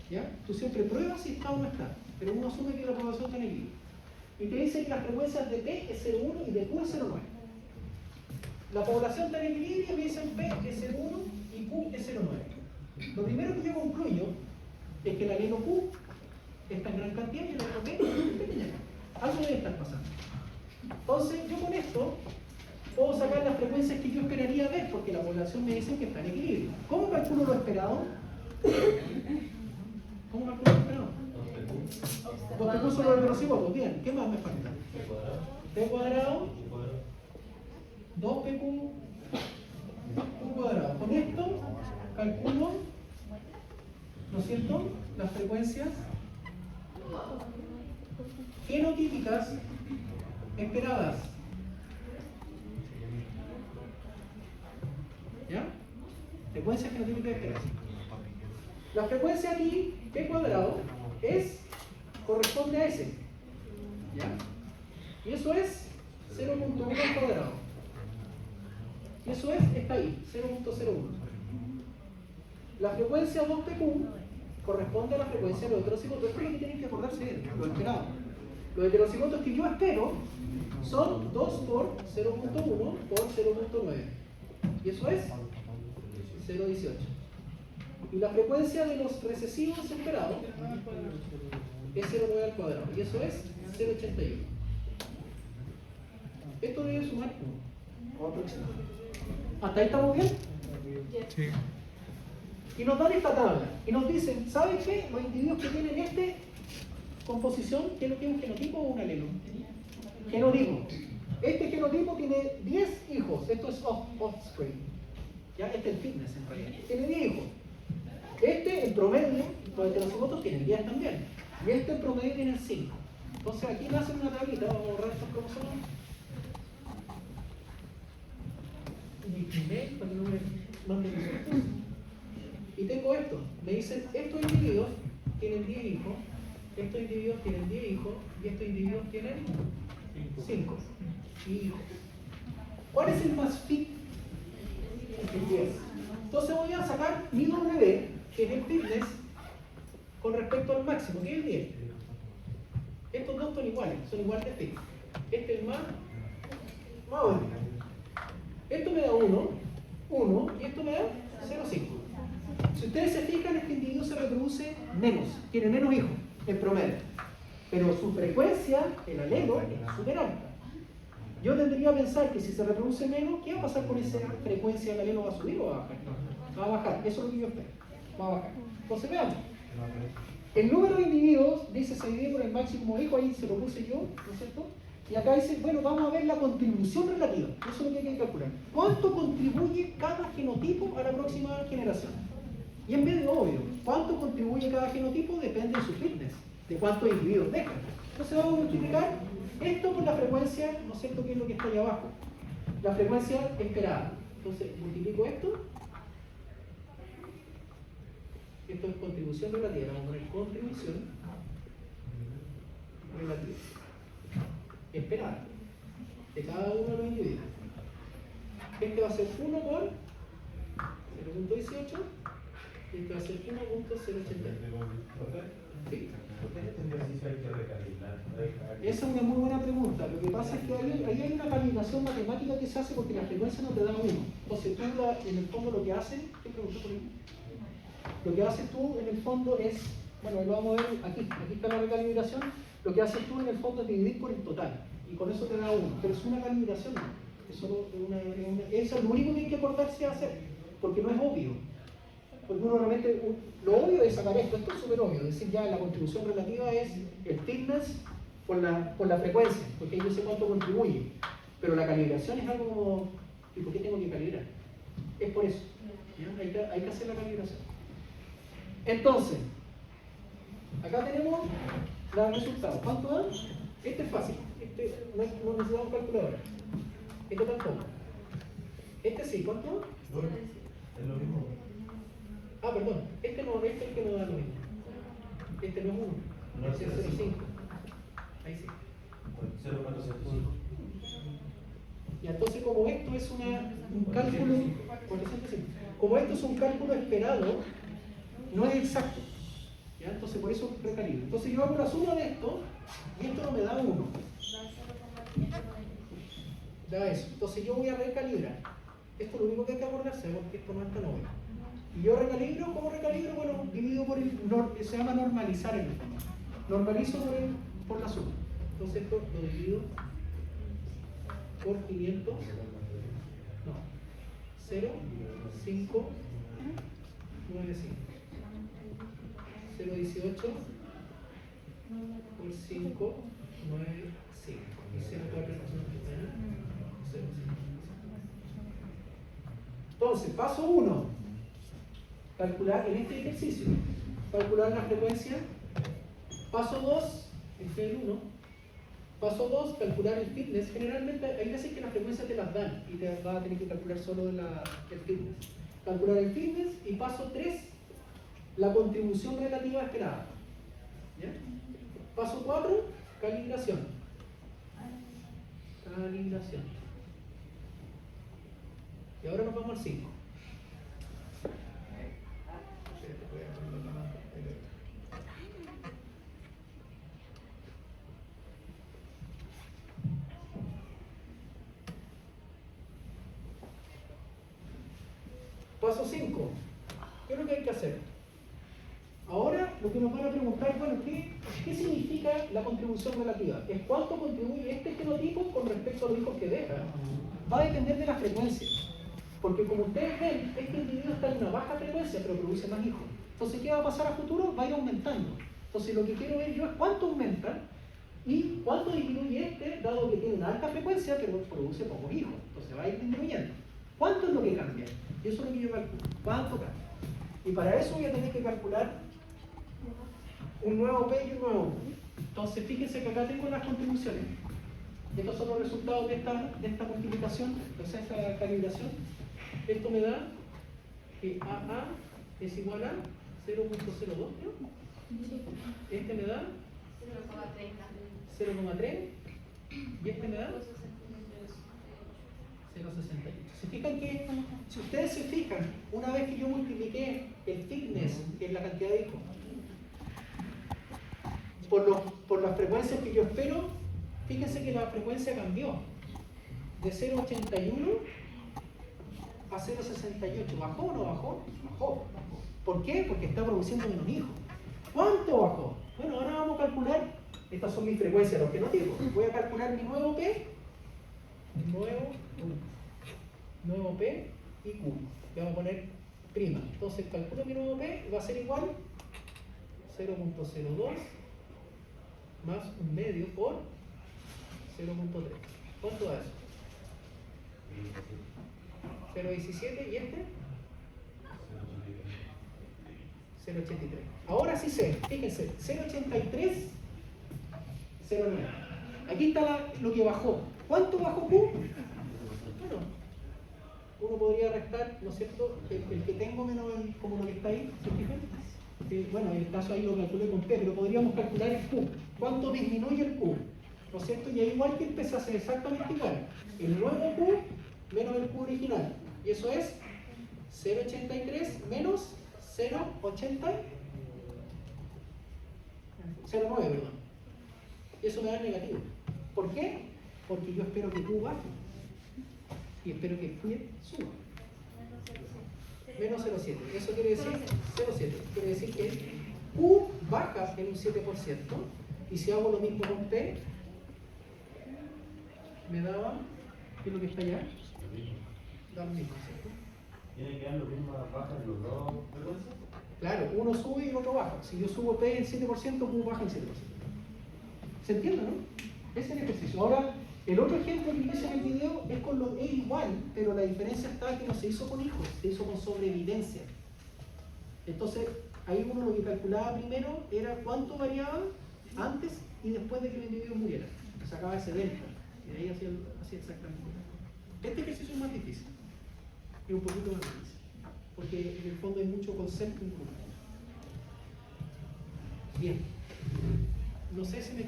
¿Ya? Tú siempre pruebas si está o no está, pero uno asume que la población está en equilibrio. Y te dice que las frecuencias de P es 0,1 y de Q es 0,9. La población está en equilibrio y me dicen P es 0,1 y Q es 0,9. Lo primero que yo concluyo es que el alelo Q está en gran cantidad y el alelo P es pequeña. Algo debe estar pasando. Entonces, yo con esto puedo sacar las frecuencias que yo esperaría ver, porque la población me dice que está en equilibrio. ¿Cómo calculo lo esperado? ¿Cómo calculo lo esperado? 2PQ solo de los cigotos. Bien, ¿qué más me falta? P cuadrado, 2PQ, Q cuadrado. Con esto calculo, ¿no es cierto?, las frecuencias genotípicas esperadas. ¿Ya? Frecuencias genotípicas esperadas. La frecuencia aquí, P cuadrado, corresponde a S. ¿Ya? Y eso es 0,1 al cuadrado. Y eso está ahí, 0,01. La frecuencia 2PQ corresponde a la frecuencia de los heterocigotos. Esto es lo que tienen que acordarse de lo esperado. Los heterocigotos que yo espero son 2 por 0,1 por 0,9. Y eso es 0,18. Y la frecuencia de los recesivos esperados es 0,9 al cuadrado. Y eso es 0,81. Esto debe sumar 1. O aproximadamente. ¿Hasta ahí estamos bien? Sí. Y nos dan esta tabla. Y nos dicen, ¿sabes qué? Los individuos que tienen esta composición, ¿qué es lo que es un genotipo o un alelo? Genotipo. Este genotipo tiene 10 hijos. Esto es offspring. ¿Ya? Este es el fitness en realidad. Tiene 10 hijos. Este, en promedio, los heterocigotos tienen 10 también. Y este, en promedio, tienen 5. Entonces, aquí me hacen una tablita. Vamos a borrar estos cromosomas. Y tengo esto. Me dicen, estos individuos tienen 10 hijos, estos individuos tienen 10 hijos, y estos individuos tienen 5 hijos. ¿Cuál es el más fit? El 10. Entonces voy a sacar mi W, que es el fitness, con respecto al máximo, que es el 10. Estos dos son iguales de fit. Este es el más bueno. Esto me da 1, y esto me da 0,5. Si ustedes se fijan, este individuo se reproduce menos, tiene menos hijos en promedio. Pero su frecuencia, el alelo, es súper alta. Yo tendría que pensar que si se reproduce menos, ¿qué va a pasar con esa frecuencia del alelo? ¿Va a subir o va a bajar? Va a bajar, eso es lo que yo espero. Va a bajar. Entonces veamos. El número de individuos, dice, se divide por el máximo hijo, ahí se lo puse yo, ¿no es cierto? Y acá dice, bueno, vamos a ver la contribución relativa. Eso es lo que hay que calcular. ¿Cuánto contribuye cada genotipo a la próxima generación? Y en vez de obvio, ¿cuánto contribuye cada genotipo? Depende de su fitness, de cuántos individuos dejan. Entonces vamos a multiplicar esto por la frecuencia, ¿no es cierto?, que es lo que está ahí abajo. La frecuencia esperada. Entonces multiplico esto. Esto es contribución relativa. Vamos a poner contribución relativa esperada de cada uno de los individuos. Este va a ser 1 por 0,18 y este va a ser 1.080. ¿Sí? Esa es una muy buena pregunta. Lo que pasa es que ahí hay una calibración matemática que se hace porque la frecuencia no te da 1. Entonces tú en el fondo lo que haces, ¿qué pregunta por ahí? Lo que haces tú en el fondo es, bueno, lo vamos a ver aquí está la recalibración. Lo que haces tú en el fondo es dividir por el total y con eso te da 1, pero es una calibración, es solo eso es lo único que hay que acordarse a hacer, porque no es obvio. Porque uno realmente, lo obvio es sacar esto es súper obvio, es decir, ya la contribución relativa es el fitness por la frecuencia, porque yo sé cuánto contribuye, pero la calibración es algo como, ¿y por qué tengo que calibrar? Es por eso, ¿ya? Hay que hacer la calibración. Entonces, acá tenemos los resultados. ¿Cuánto dan? Este es fácil, no necesitamos calculadora. Este tampoco. Este sí, ¿cuánto? Es lo mismo. Ah, perdón, este es el que no da lo mismo. Este no es 1, este es 0,5. Ahí sí. 0,405. Y entonces, como esto es un cálculo, 405, como esto es un cálculo esperado, no es exacto. ¿Ya? Entonces por eso recalibro. Entonces yo hago la suma de esto y esto no me da 1. Da eso. Entonces yo voy a recalibrar. Esto es lo único que hay que acordarse porque esto no es tan obvio. Y yo recalibro, ¿cómo recalibro? Bueno, divido por se llama normalizar en el fondo. Normalizo por la suma. Entonces esto lo divido por 500. No. 0, 5, 9, 5. 0,18 por 5, 9, 5. Y 0,4. Entonces, paso 1, calcular en este ejercicio, calcular la frecuencia. Paso 2, este es el 1. Paso 2, calcular el fitness. Generalmente hay veces que las frecuencias te las dan y te vas a tener que calcular solo el fitness. Calcular el fitness. Y paso 3, la contribución relativa esperada. ¿Ya? Paso 4, calibración. Calibración. Y ahora nos vamos al 5. Paso 5. ¿Qué es lo que hay que hacer? Ahora lo que nos van a preguntar es, bueno, ¿qué significa la contribución relativa? Es cuánto contribuye este genotipo con respecto a los hijos que deja. Va a depender de la frecuencia. Porque como ustedes ven, este individuo está en una baja frecuencia, pero produce más hijos. Entonces, ¿qué va a pasar a futuro? Va a ir aumentando. Entonces, lo que quiero ver yo es cuánto aumenta y cuánto disminuye este, dado que tiene una alta frecuencia, pero produce pocos hijos. Entonces, va a ir disminuyendo. ¿Cuánto es lo que cambia? Y eso es lo que yo calculo. ¿Cuánto cambia? Y para eso voy a tener que calcular un nuevo P y un nuevo U. Entonces, fíjense que acá tengo las contribuciones. Estos son los resultados de esta multiplicación, o sea, esta calibración. Esto me da que AA es igual a 0.02, ¿no? Este me da 0,3 y este me da 0,68. ¿Se fijan que, si ustedes se fijan, una vez que yo multipliqué el thickness, que es la cantidad de hijos, por las frecuencias que yo espero, fíjense que la frecuencia cambió de 0,81 a 0,68. ¿Bajó o no bajó? Bajó. ¿Por qué? Porque está produciendo menos hijos. ¿Cuánto bajó? Bueno, ahora vamos a calcular, estas son mis frecuencias, los genotipos. Voy a calcular mi nuevo P, nuevo P y Q. Le vamos a poner prima. Entonces calculo mi nuevo P y va a ser igual 0.02 más un medio por 0.3. ¿Cuánto da eso? 0.17 y este 0.83. Ahora sí sé, fíjense, 0.83, 0.9. Aquí está lo que bajó. ¿Cuánto bajó Q? Bueno, uno podría restar, ¿no es cierto? El que tengo menos como lo que está ahí, ¿se fijan? Bueno, en el caso ahí lo calculé con P, pero podríamos calcular el Q. ¿Cuánto disminuye el Q? ¿No es cierto? Y ahí igual que el P se hace exactamente igual. El nuevo Q menos el Q original. Y eso es 0.83 menos 0.09, perdón. Y eso me da negativo. ¿Por qué? Porque yo espero que Q baje. Y espero que Q suba. Menos 0,7. Eso quiere decir 0,7. Quiere decir que Q baja en un 7%. Y si hago lo mismo con P, me daba, ¿qué es lo que está allá? Da lo mismo, ¿cierto? ¿Tiene que dar lo mismo baja en los dos frecuencias? Claro, uno sube y el otro baja. Si yo subo P en 7%, Q baja en 7%. ¿Se entiende, no? Ese es el ejercicio. Ahora, el otro ejemplo que hice en el video es con los E igual, pero la diferencia está que no se hizo con hijos, se hizo con sobrevivencia. Entonces, ahí uno lo que calculaba primero era cuánto variaba antes y después de que el individuo muriera. Sacaba ese delta. Y ahí hacía exactamente. Este ejercicio es más difícil. Es un poquito más difícil. Porque en el fondo hay mucho concepto incluido. Bien. No sé si me